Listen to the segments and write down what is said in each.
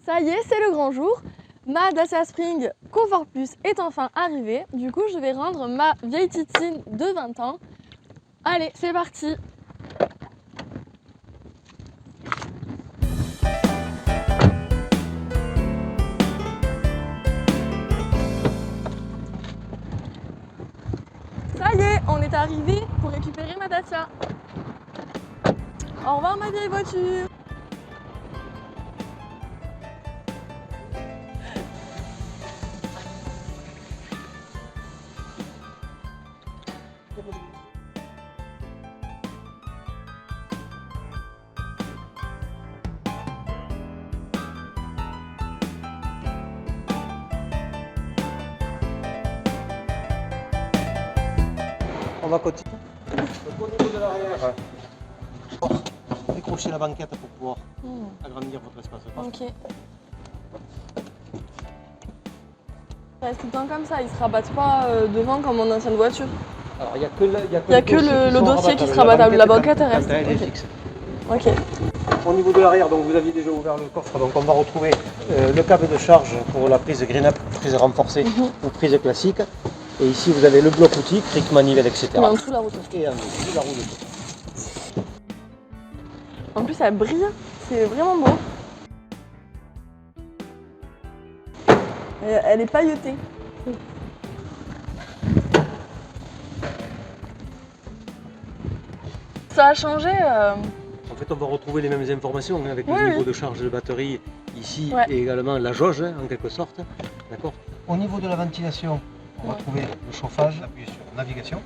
Ça y est, c'est le grand jour. Ma Dacia Spring Comfort Plus est enfin arrivée. Du coup, je vais rendre ma vieille titine de 20 ans. Allez, c'est parti. Ça y est, on est arrivé pour récupérer ma Dacia. Au revoir ma vieille voiture. On va continuer. Au niveau de l'arrière, décrochez la banquette pour pouvoir agrandir votre espace. Ok. Ça reste tout le temps comme ça, ils se rabattent pas devant comme mon ancienne voiture. Alors il n'y a que le dossier qui sera rabattable, la banquette elle reste. Elle est fixe. Ok. Au niveau de l'arrière, donc vous aviez déjà ouvert le coffre, donc on va retrouver le câble de charge pour la prise Green Up, prise renforcée ou prise classique. Et ici vous avez le bloc outil, cric, manivelle, etc. Et en dessous la roue. Et en dessous la roue. En plus elle brille, c'est vraiment beau. Elle est pailletée. Ça a changé. En fait, on va retrouver les mêmes informations avec le niveau de charge de batterie ici et également la jauge en quelque sorte. D'accord. Au niveau de la ventilation, on va trouver le chauffage, appuyer sur navigation.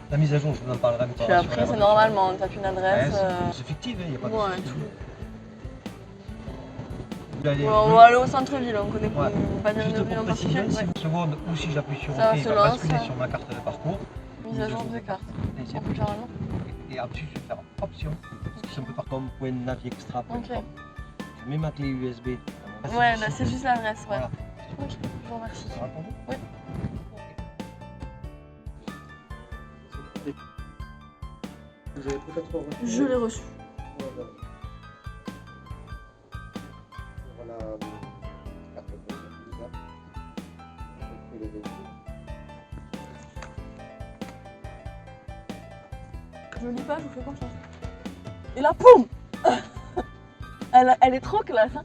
La mise à jour, je vous en parlerai un petit peu. Puis après, c'est normalement, on tape une adresse. C'est fictif, il n'y a pas de souci. On va aller au centre-ville, on connaît pas bien Juste de ville pour en précision, particulier. si seconde ou si j'appuie sur Ça OK, se il va lance. basculer sur ma carte de parcours. Mise à jour de carte. Deuxième. Carrément. Et ensuite, je vais faire option. Parce que c'est un peu par contre point Navi Extra. Ok. Je mets ma clé USB. Ouais, là c'est juste l'adresse, ouais. Voilà. Ok, je vous remercie. Ça va pour vous? Oui. Vous avez peut-être reçu. Je l'ai reçu. Voilà. Je lis pas, je vous fais confiance. Et là, poum elle est trop classe, hein.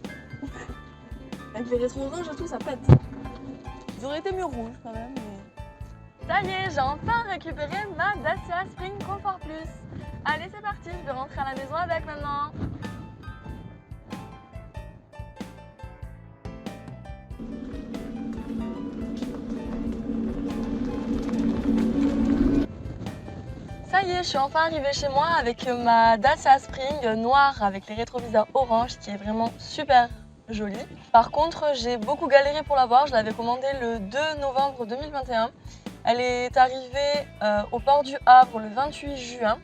Avec les rétros orange et tout, ça pète. Ils auraient été mieux rouges quand même, mais... Ça y est, j'ai enfin récupéré ma Dacia Spring Comfort Plus. Allez, c'est parti, je vais rentrer à la maison avec maintenant. Ça y est, je suis enfin arrivée chez moi avec ma Dacia Spring noire avec les rétroviseurs orange qui est vraiment super jolie. Par contre, j'ai beaucoup galéré pour l'avoir, je l'avais commandée le 2 novembre 2021. Elle est arrivée au port du Havre le 28 juin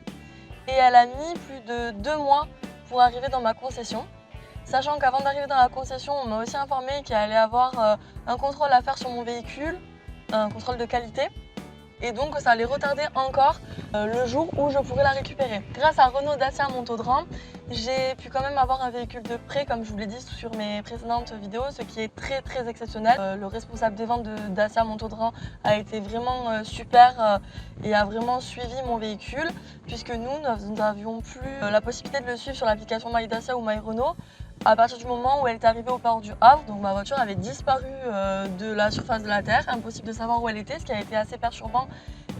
et elle a mis plus de 2 mois pour arriver dans ma concession. Sachant qu'avant d'arriver dans la concession, on m'a aussi informé qu'il allait avoir un contrôle à faire sur mon véhicule, un contrôle de qualité. Et donc ça allait retarder encore le jour où je pourrais la récupérer. Grâce à Renault Dacia Montaudoin, j'ai pu quand même avoir un véhicule de prêt, comme je vous l'ai dit sur mes précédentes vidéos, ce qui est très exceptionnel. Le responsable des ventes de Dacia Montaudoin a été vraiment super et a vraiment suivi mon véhicule, puisque nous n'avions plus la possibilité de le suivre sur l'application My Dacia ou My Renault. À partir du moment où elle est arrivée au port du Havre, donc ma voiture avait disparu de la surface de la Terre, impossible de savoir où elle était, ce qui a été assez perturbant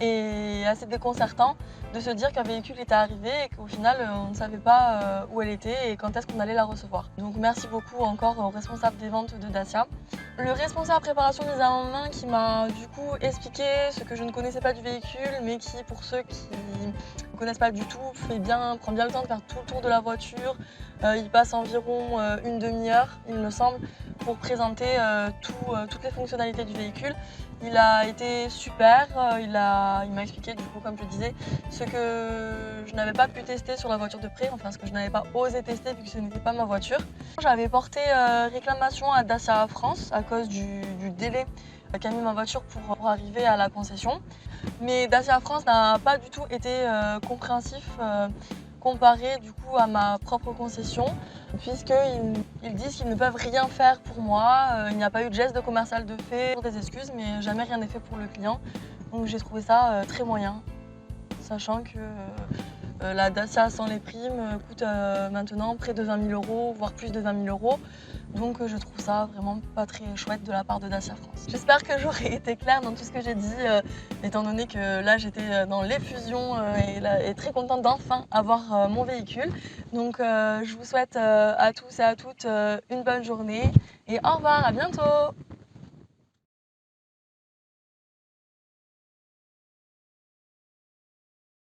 et assez déconcertant de se dire qu'un véhicule était arrivé et qu'au final on ne savait pas où elle était et quand est-ce qu'on allait la recevoir. Donc merci beaucoup encore au responsable des ventes de Dacia. Le responsable préparation mise en main qui m'a du coup expliqué ce que je ne connaissais pas du véhicule, mais qui, pour ceux qui ne connaissent pas du tout, prend bien le temps de faire tout le tour de la voiture. Il passe environ une demi-heure, il me semble, pour présenter toutes les fonctionnalités du véhicule. Il a été super, il m'a expliqué du coup, comme je disais, ce que je n'avais pas pu tester sur la voiture de prêt, enfin ce que je n'avais pas osé tester vu que ce n'était pas ma voiture. J'avais porté réclamation à Dacia France à cause du délai qu'a mis ma voiture pour arriver à la concession. Mais Dacia France n'a pas du tout été compréhensif comparé du coup à ma propre concession, puisqu'ils disent qu'ils ne peuvent rien faire pour moi. Il n'y a pas eu de geste de commercial de fait, pour des excuses, mais jamais rien n'est fait pour le client. Donc j'ai trouvé ça très moyen, sachant que la Dacia sans les primes coûte maintenant près de 20 000 €, voire plus de 20 000 €. Donc je trouve ça vraiment pas très chouette de la part de Dacia France. J'espère que j'aurai été claire dans tout ce que j'ai dit, étant donné que là j'étais dans l'effusion et très contente d'enfin avoir mon véhicule. Donc je vous souhaite à tous et à toutes une bonne journée et au revoir, à bientôt!